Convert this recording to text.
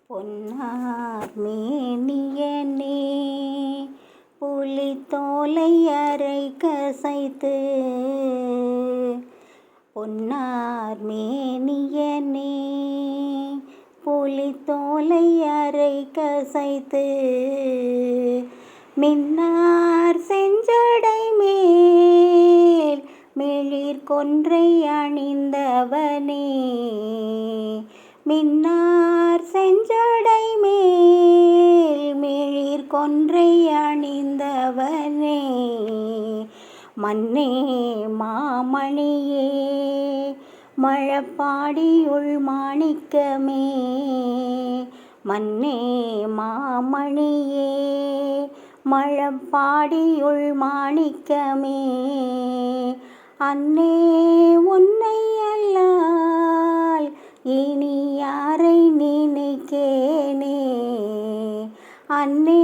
பொன்னார் மேனியனே புலித்தோலை அரை கசைத்து, பொன்னார் மேனியனே புலித்தோலை அரை கசைத்து, மின்னார் செஞ்சடை மேல் மிளிர் கொன்றை அணிந்தவனே, மின்னார் செஞ்சடை மேல் மிளிர் கொன்றை அணிந்தவனே, மன்னே மாமணியே மழப்பாடியுள் மாணிக்கமே, மன்னே மாமணியே மழப்பாடியுள் மாணிக்கமே, அன்னே உன்னை அல்லால் இனி யாரை நினைக்கேனே, அன்னே